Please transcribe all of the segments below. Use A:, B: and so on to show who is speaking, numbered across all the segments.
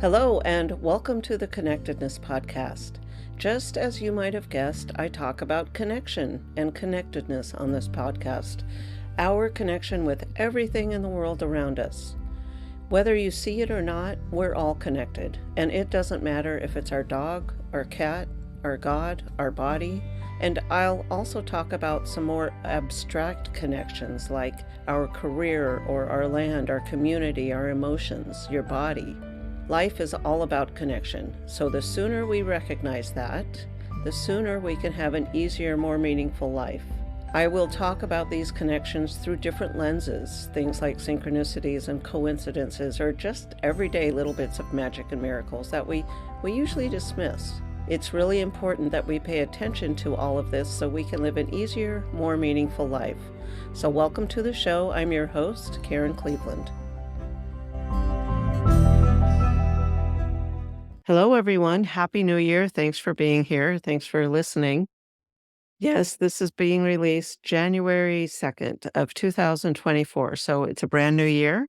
A: Hello, and welcome to the Connectedness Podcast. Just as you might have guessed, I talk about connection and connectedness on this podcast, our connection with everything in the world around us. Whether you see it or not, we're all connected, and it doesn't matter if it's our dog, our cat, our God, our body. And I'll also talk about some more abstract connections like our career or our land, our community, our emotions, your body. Life is all about connection, so the sooner we recognize that, the sooner we can have an easier, more meaningful life. I will talk about these connections through different lenses, things like synchronicities and coincidences, or just everyday little bits of magic and miracles that we usually dismiss. It's really important that we pay attention to all of this so we can live an easier, more meaningful life. So welcome to the show. I'm your host, Karen Cleveland. Hello, everyone. Happy New Year. Thanks for being here. Thanks for listening. Yes, this is being released January 2nd of 2024. So it's a brand new year.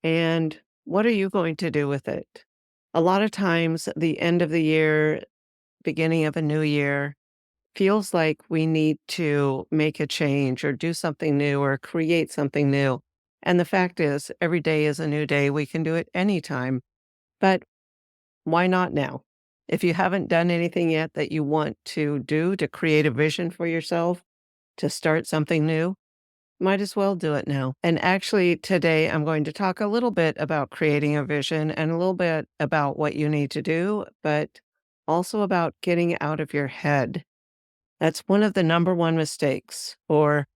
A: And what are you going to do with it? A lot of times, the end of the year, beginning of a new year, feels like we need to make a change or do something new or create something new. And the fact is, every day is a new day. We can do it anytime. But why not now? If you haven't done anything yet that you want to do to create a vision for yourself, to start something new, might as well do it now. And actually, today I'm going to talk a little bit about creating a vision and a little bit about what you need to do, but also about getting out of your head. That's one of the number one mistakes, or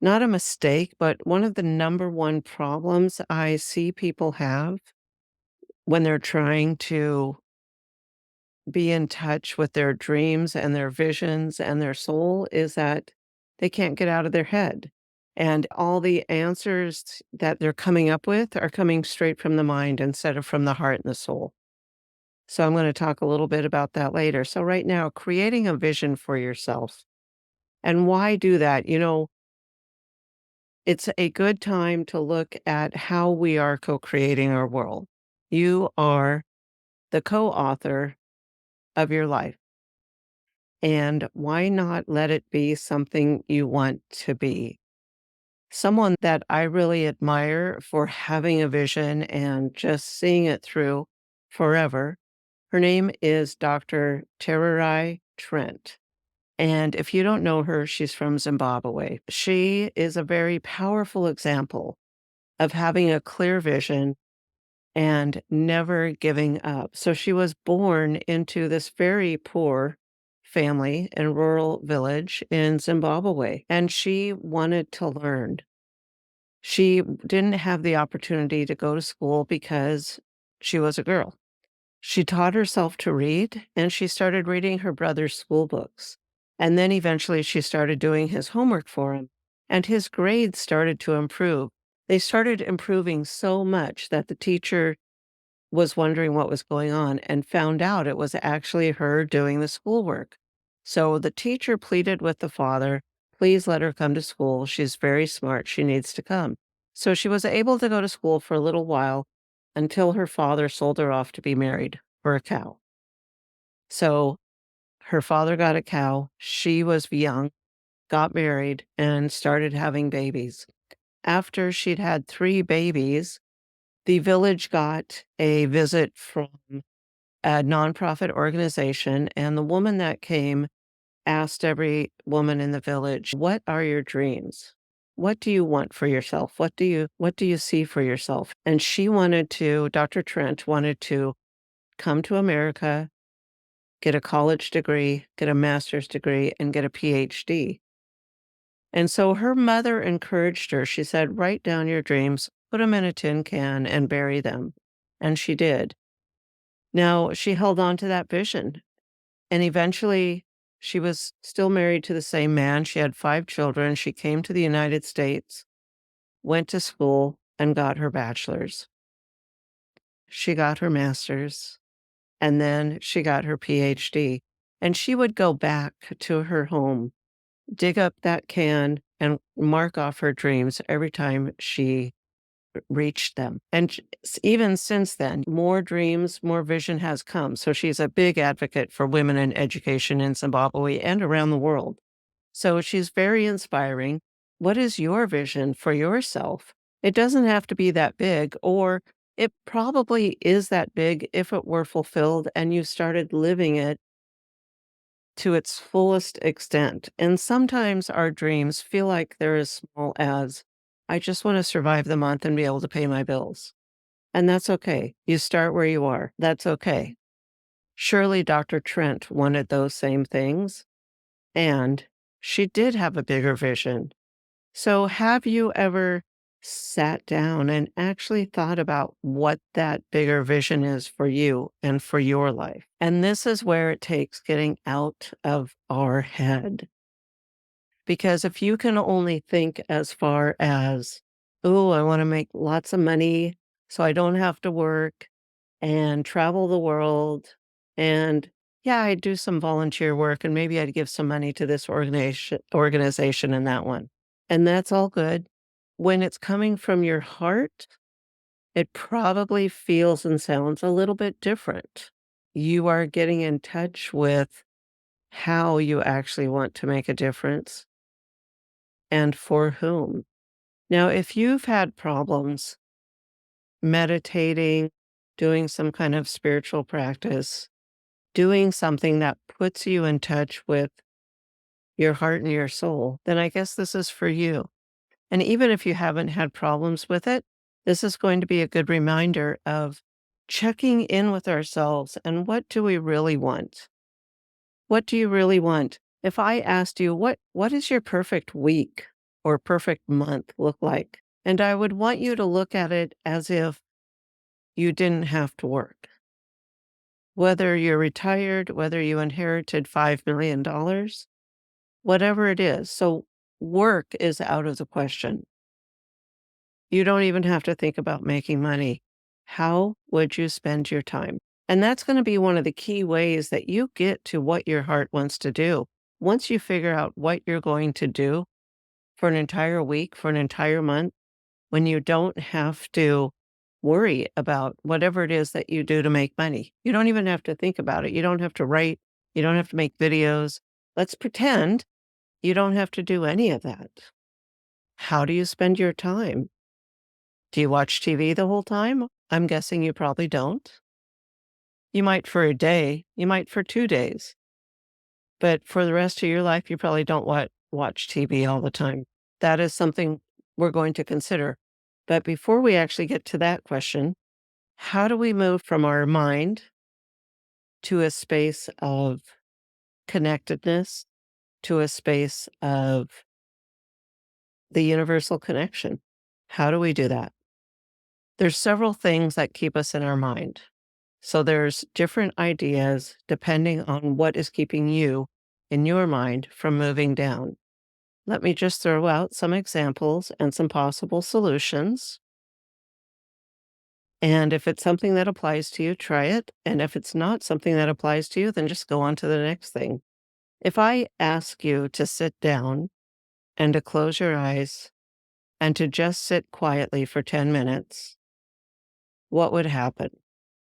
A: not a mistake, but one of the number one problems I see people have when they're trying to be in touch with their dreams and their visions and their soul is that they can't get out of their head. And all the answers that they're coming up with are coming straight from the mind instead of from the heart and the soul. So I'm going to talk a little bit about that later. So right now, creating a vision for yourself. And why do that? It's a good time to look at how we are co-creating our world. You are the co-author of your life. And why not let it be something you want to be? Someone that I really admire for having a vision and just seeing it through forever. Her name is Dr. Tererai Trent. And if you don't know her, she's from Zimbabwe. She is a very powerful example of having a clear vision and never giving up. So she was born into this very poor family in rural village in Zimbabwe, and she wanted to learn. She didn't have the opportunity to go to school because she was a girl. She taught herself to read, and she started reading her brother's school books. And then eventually she started doing his homework for him, and his grades started to improve. They started improving so much that the teacher was wondering what was going on and found out it was actually her doing the schoolwork. So the teacher pleaded with the father, please let her come to school. She's very smart. She needs to come. So she was able to go to school for a little while until her father sold her off to be married for a cow. So her father got a cow. She was young, got married, and started having babies. After she'd had 3 babies, the village got a visit from a nonprofit organization, and the woman that came asked every woman in the village, "What are your dreams? What do you want for yourself? What do you see for yourself?" And Dr. Trent wanted to come to America, get a college degree, get a master's degree, and get a PhD. And so her mother encouraged her. She said, "Write down your dreams, put them in a tin can, and bury them." And she did. Now, she held on to that vision, and eventually she was still married to the same man. She had 5 children. She came to the United States, went to school, and got her bachelor's. She got her master's, and then she got her PhD. And she would go back to her home, dig up that can, and mark off her dreams every time she reached them. And even since then, more dreams, more vision has come. So she's a big advocate for women in education in Zimbabwe and around the world. So she's very inspiring. What is your vision for yourself? It doesn't have to be that big, or it probably is that big if it were fulfilled and you started living it to its fullest extent. And sometimes our dreams feel like they're as small as, I just want to survive the month and be able to pay my bills. And that's okay. You start where you are. That's okay. Surely Dr. Trent wanted those same things, and she did have a bigger vision. So, have you ever sat down and actually thought about what that bigger vision is for you and for your life? And this is where it takes getting out of our head. Because if you can only think as far as, oh, I want to make lots of money so I don't have to work and travel the world. And yeah, I'd do some volunteer work and maybe I'd give some money to this organization and that one. And that's all good. When it's coming from your heart, it probably feels and sounds a little bit different. You are getting in touch with how you actually want to make a difference and for whom. Now, if you've had problems meditating, doing some kind of spiritual practice, doing something that puts you in touch with your heart and your soul, then I guess this is for you. And even if you haven't had problems with it, this is going to be a good reminder of checking in with ourselves and what do we really want? What do you really want? If I asked you, what is your perfect week or perfect month look like? And I would want you to look at it as if you didn't have to work. Whether you're retired, whether you inherited $5 million, whatever it is. So work is out of the question. You don't even have to think about making money. How would you spend your time? And that's going to be one of the key ways that you get to what your heart wants to do. Once you figure out what you're going to do for an entire week, for an entire month, when you don't have to worry about whatever it is that you do to make money. You don't even have to think about it. You don't have to write. You don't have to make videos. Let's pretend you don't have to do any of that. How do you spend your time? Do you watch TV the whole time? I'm guessing you probably don't. You might for a day, you might for 2 days, but for the rest of your life, you probably don't watch TV all the time. That is something we're going to consider. But before we actually get to that question, how do we move from our mind to a space of connectedness, to a space of the universal connection? How do we do that? There's several things that keep us in our mind. So there's different ideas depending on what is keeping you in your mind from moving down. Let me just throw out some examples and some possible solutions. And if it's something that applies to you, try it. And if it's not something that applies to you, then just go on to the next thing. If I ask you to sit down and to close your eyes and to just sit quietly for 10 minutes, what would happen?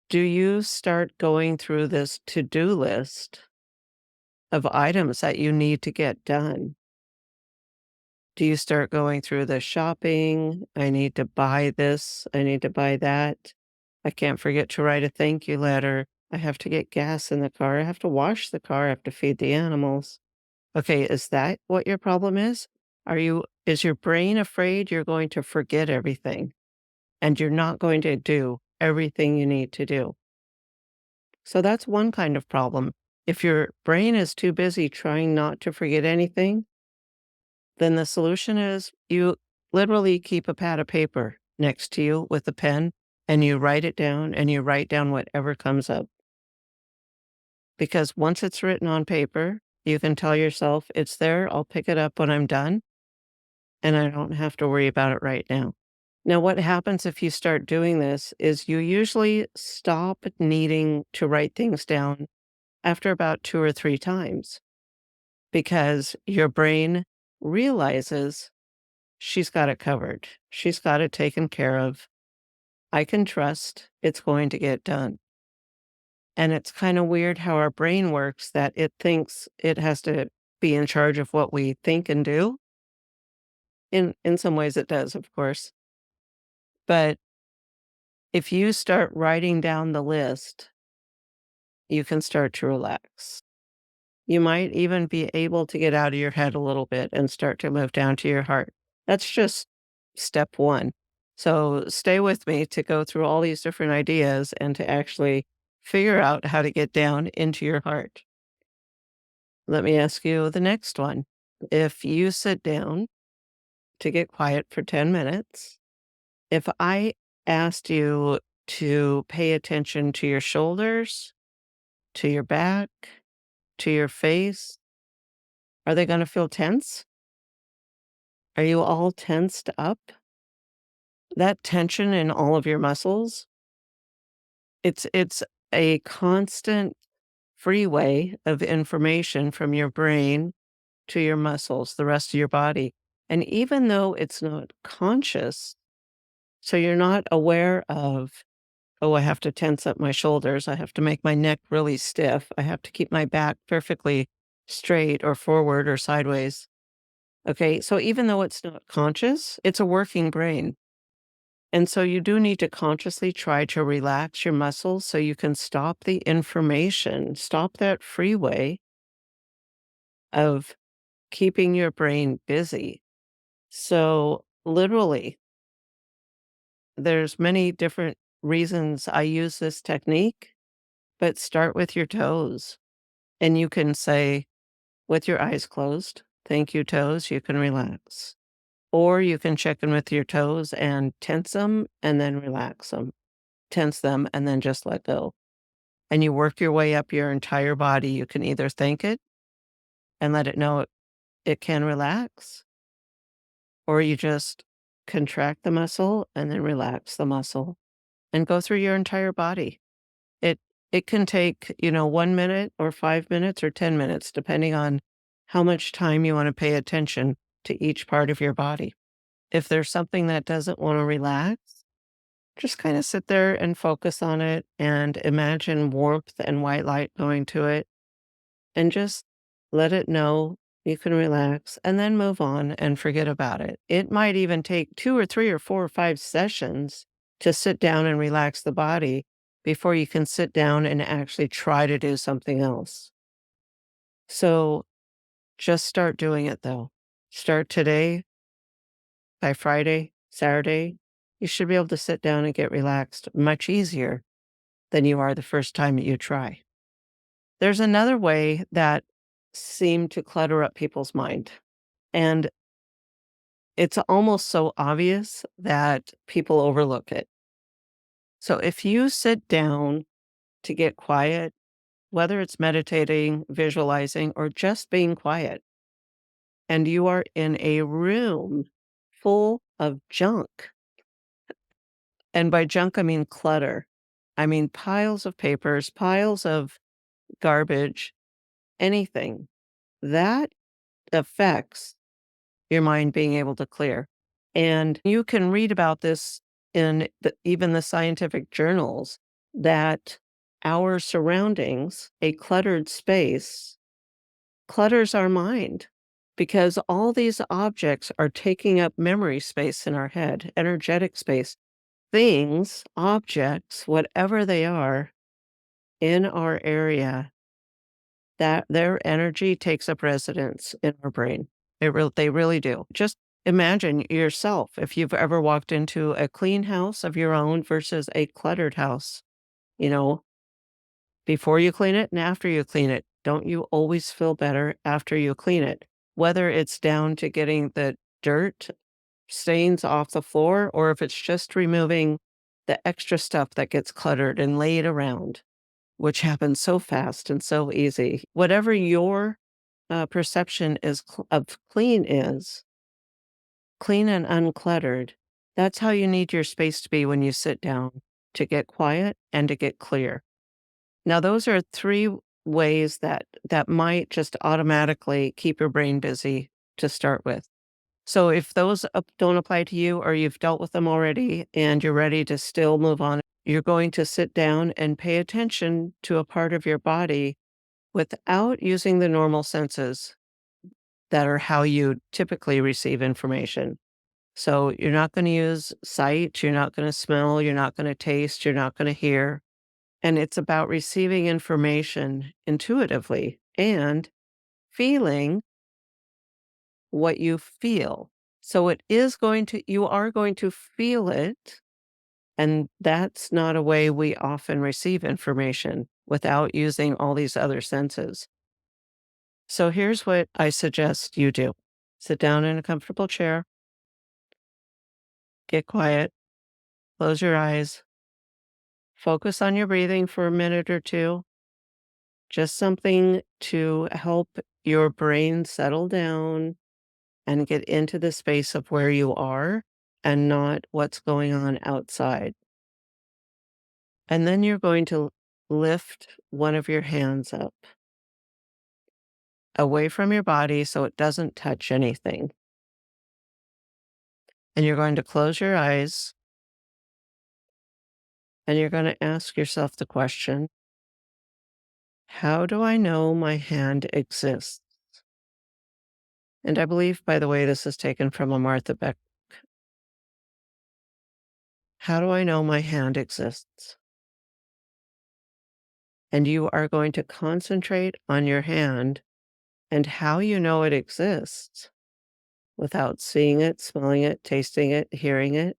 A: Do you start going through this to-do list of items that you need to get done? Do you start going through the shopping? I need to buy this. I need to buy that. I can't forget to write a thank you letter. I have to get gas in the car. I have to wash the car. I have to feed the animals. Okay, is that what your problem is? Is your brain afraid you're going to forget everything and you're not going to do everything you need to do? So that's one kind of problem. If your brain is too busy trying not to forget anything, then the solution is you literally keep a pad of paper next to you with a pen and you write it down and you write down whatever comes up. Because once it's written on paper, you can tell yourself it's there. I'll pick it up when I'm done and I don't have to worry about it right now. Now, what happens if you start doing this is you usually stop needing to write things down after about 2 or 3 times because your brain realizes she's got it covered. She's got it taken care of. I can trust it's going to get done. And it's kind of weird how our brain works that it thinks it has to be in charge of what we think and do. In some ways it does, of course. But if you start writing down the list, you can start to relax. You might even be able to get out of your head a little bit and start to move down to your heart. That's just step one. So stay with me to go through all these different ideas and to actually figure out how to get down into your heart. Let me ask you the next one. If you sit down to get quiet for 10 minutes, if I asked you to pay attention to your shoulders, to your back, to your face, are they going to feel tense? Are you all tensed up? That tension in all of your muscles, it's a constant freeway of information from your brain to your muscles, the rest of your body. And even though it's not conscious, so you're not aware of, oh, I have to tense up my shoulders, I have to make my neck really stiff, I have to keep my back perfectly straight or forward or sideways. Okay, so even though it's not conscious, it's a working brain. And so you do need to consciously try to relax your muscles so you can stop the information, stop that freeway of keeping your brain busy. So literally, there's many different reasons I use this technique, but start with your toes. And you can say, with your eyes closed, thank you, toes, you can relax. Or you can check in with your toes and tense them and then relax them. Tense them and then just let go. And you work your way up your entire body. You can either thank it and let it know it can relax, or you just contract the muscle and then relax the muscle and go through your entire body. It it can take, 1 minute or 5 minutes or 10 minutes, depending on how much time you want to pay attention to each part of your body. If there's something that doesn't want to relax, just kind of sit there and focus on it and imagine warmth and white light going to it and just let it know you can relax and then move on and forget about it. It might even take 2 or 3 or 4 or 5 sessions to sit down and relax the body before you can sit down and actually try to do something else. So just start doing it though. Start today. By Friday, Saturday, you should be able to sit down and get relaxed much easier than you are the first time that you try. There's another way that seemed to clutter up people's mind, and it's almost so obvious that people overlook it. So if you sit down to get quiet, whether it's meditating, visualizing, or just being quiet, and you are in a room full of junk, and by junk, I mean clutter. I mean piles of papers, piles of garbage, anything. That affects your mind being able to clear. And you can read about this in even the scientific journals that our surroundings, a cluttered space, clutters our mind because all these objects are taking up memory space in our head, energetic space. Things, objects, whatever they are in our area, that their energy takes up residence in our brain. They really do. Just imagine yourself if you've ever walked into a clean house of your own versus a cluttered house, you know, before you clean it and after you clean it. Don't you always feel better after you clean it? Whether it's down to getting the dirt stains off the floor or if it's just removing the extra stuff that gets cluttered and laid around, which happens so fast and so easy. Whatever your perception is of clean is, clean and uncluttered, that's how you need your space to be when you sit down to get quiet and to get clear. Now, those are three ways that might just automatically keep your brain busy to start with. So if those don't apply to you or you've dealt with them already and you're ready to still move on, you're going to sit down and pay attention to a part of your body without using the normal senses that are how you typically receive information. So you're not going to use sight, you're not going to smell, you're not going to taste, you're not going to hear. And it's about receiving information intuitively and feeling what you feel. So you are going to feel it. And that's not a way we often receive information without using all these other senses. So here's what I suggest you do: sit down in a comfortable chair, get quiet, close your eyes, focus on your breathing for a minute or two, just something to help your brain settle down and get into the space of where you are and not what's going on outside. And then you're going to lift one of your hands up away from your body so it doesn't touch anything. And you're going to close your eyes and you're going to ask yourself the question: how do I know my hand exists? And I believe, by the way, this is taken from a Martha Beck. How do I know my hand exists? And you are going to concentrate on your hand and how you know it exists without seeing it, smelling it, tasting it, hearing it.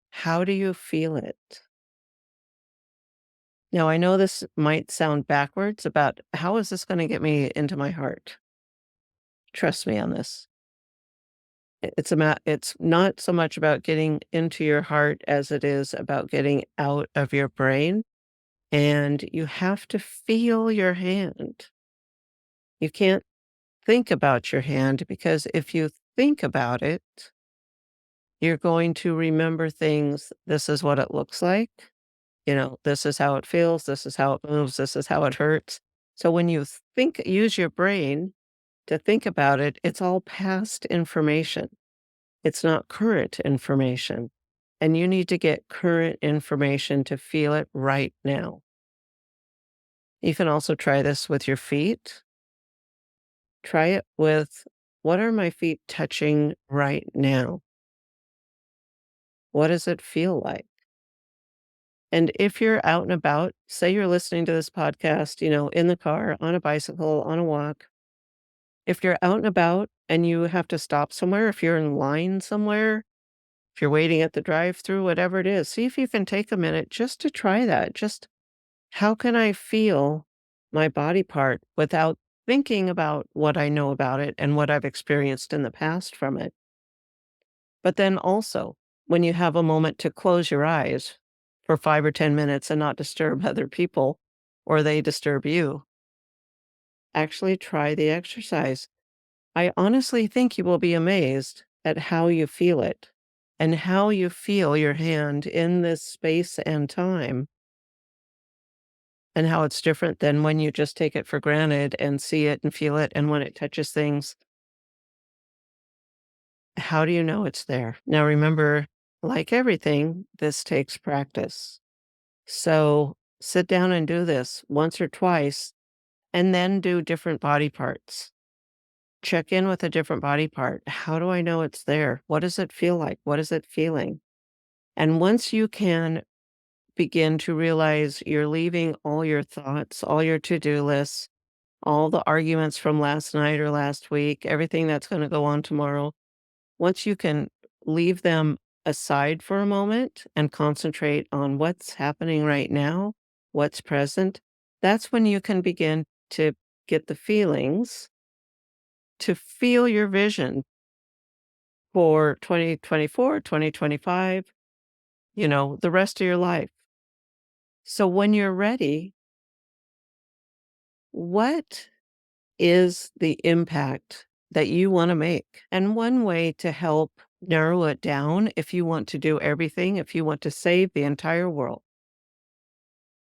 A: How do you feel it? Now, I know this might sound backwards about how is this going to get me into my heart? Trust me on this. It's not so much about getting into your heart as it is about getting out of your brain. And you have to feel your hand. You can't think about your hand because if you think about it, you're going to remember things. This is what it looks like. This is how it feels. This is how it moves. This is how it hurts. So when you use your brain to think about it, it's all past information. It's not current information. And you need to get current information to feel it right now. You can also try this with your feet. Try it with, what are my feet touching right now? What does it feel like? And if you're out and about, say you're listening to this podcast, in the car, on a bicycle, on a walk. If you're out and about and you have to stop somewhere, if you're in line somewhere, if you're waiting at the drive-through, whatever it is, see if you can take a minute just to try that. Just, how can I feel my body part without thinking about what I know about it and what I've experienced in the past from it? But then also, when you have a moment to close your eyes for 5 or 10 minutes and not disturb other people, or they disturb you, actually try the exercise. I honestly think you will be amazed at how you feel it and how you feel your hand in this space and time, and how it's different than when you just take it for granted and see it and feel it. And when it touches things, how do you know it's there? Now, remember, like everything, this takes practice. So sit down and do this once or twice, and then do different body parts. Check in with a different body part. How do I know it's there? What does it feel like? What is it feeling? And once you can begin to realize you're leaving all your thoughts, all your to-do lists, all the arguments from last night or last week, everything that's going to go on tomorrow, once you can leave them aside for a moment and concentrate on what's happening right now, what's present, that's when you can begin to get the feelings, to feel your vision for 2024, 2025, the rest of your life. So when you're ready, what is the impact that you want to make? And one way to help narrow it down, if you want to do everything, if you want to save the entire world,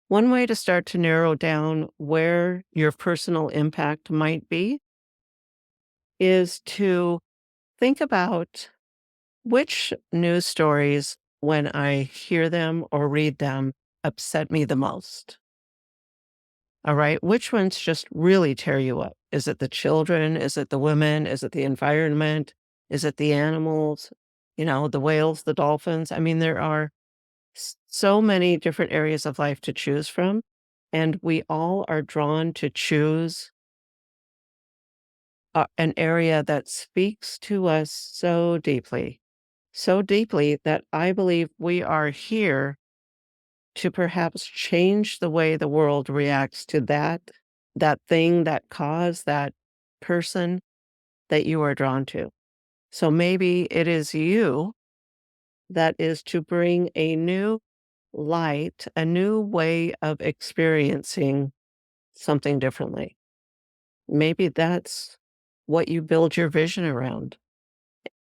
A: one way to start to narrow down where your personal impact might be is to think about which news stories, when I hear them or read them, upset me the most. All right. Which ones just really tear you up? Is it the children? Is it the women? Is it the environment? Is it the animals? The whales, the dolphins. I mean, there are so many different areas of life to choose from. And we all are drawn to choose an area that speaks to us so deeply that I believe we are here to perhaps change the way the world reacts to that thing, that cause, that person that you are drawn to. So maybe it is you that is to bring a new light, a new way of experiencing something differently. Maybe that's what you build your vision around.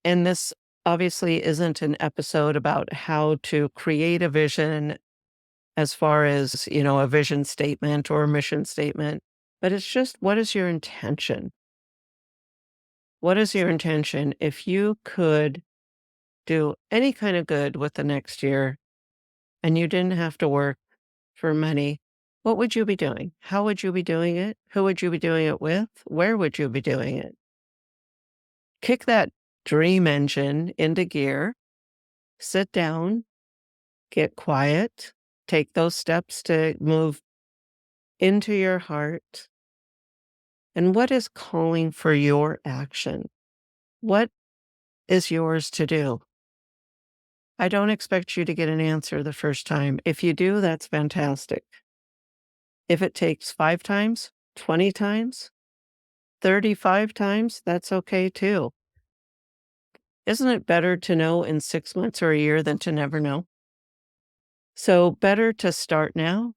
A: And this obviously isn't an episode about how to create a vision as far as, a vision statement or a mission statement, but it's just, what is your intention? What is your intention? If you could do any kind of good with the next year and you didn't have to work for money, what would you be doing? How would you be doing it? Who would you be doing it with? Where would you be doing it? Kick that dream engine into gear, sit down, get quiet, take those steps to move into your heart. And what is calling for your action? What is yours to do? I don't expect you to get an answer the first time. If you do, that's fantastic. If it takes 5 times, 20 times, 35 times, that's okay too. Isn't it better to know in 6 months or a year than to never know? So better to start now,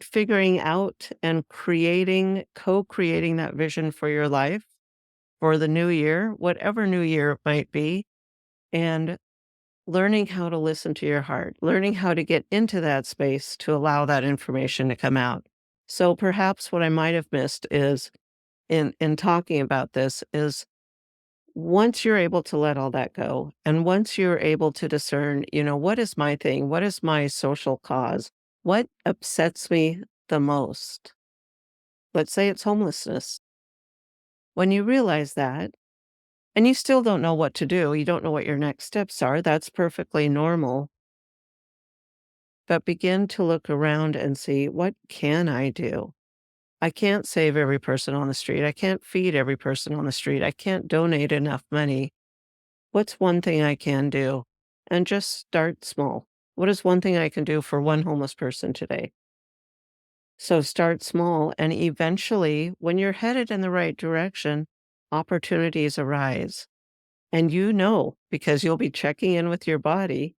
A: figuring out and co-creating that vision for your life, for the new year, whatever new year it might be, and learning how to listen to your heart, learning how to get into that space to allow that information to come out. So perhaps what I might have missed is in talking about this is, once you're able to let all that go, and once you're able to discern, what is my thing? What is my social cause? What upsets me the most? Let's say it's homelessness. When you realize that, and you still don't know what to do, you don't know what your next steps are, that's perfectly normal. But begin to look around and see, what can I do? I can't save every person on the street. I can't feed every person on the street. I can't donate enough money. What's one thing I can do? And just start small. What is one thing I can do for one homeless person today? So start small, and eventually, when you're headed in the right direction, opportunities arise. And because you'll be checking in with your body,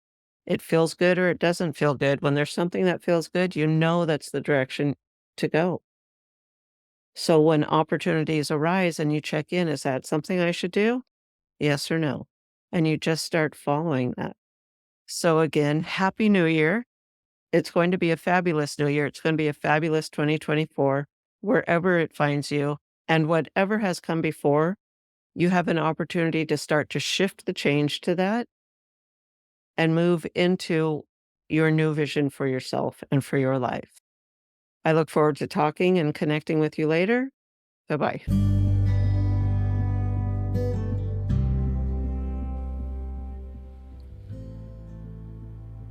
A: it feels good or it doesn't feel good. When there's something that feels good, that's the direction to go. So when opportunities arise and you check in, is that something I should do? Yes or no? And you just start following that. So again, Happy New Year. It's going to be a fabulous new year. It's going to be a fabulous 2024, wherever it finds you. And whatever has come before, you have an opportunity to start to shift the change to that and move into your new vision for yourself and for your life. I look forward to talking and connecting with you later. Bye-bye.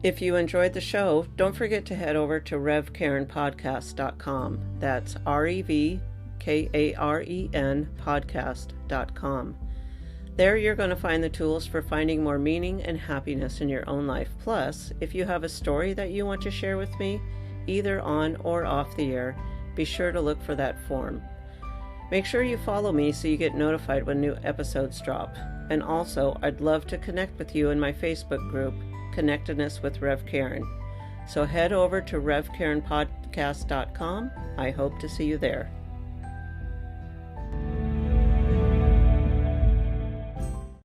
A: If you enjoyed the show, don't forget to head over to revkarenpodcast.com. That's REVKAREN podcast.com. There you're going to find the tools for finding more meaning and happiness in your own life. Plus, if you have a story that you want to share with me, either on or off the air, be sure to look for that form. Make sure you follow me so you get notified when new episodes drop. And also, I'd love to connect with you in my Facebook group, Connectedness with Rev Karen. So head over to revkarenpodcast.com. I hope to see you there.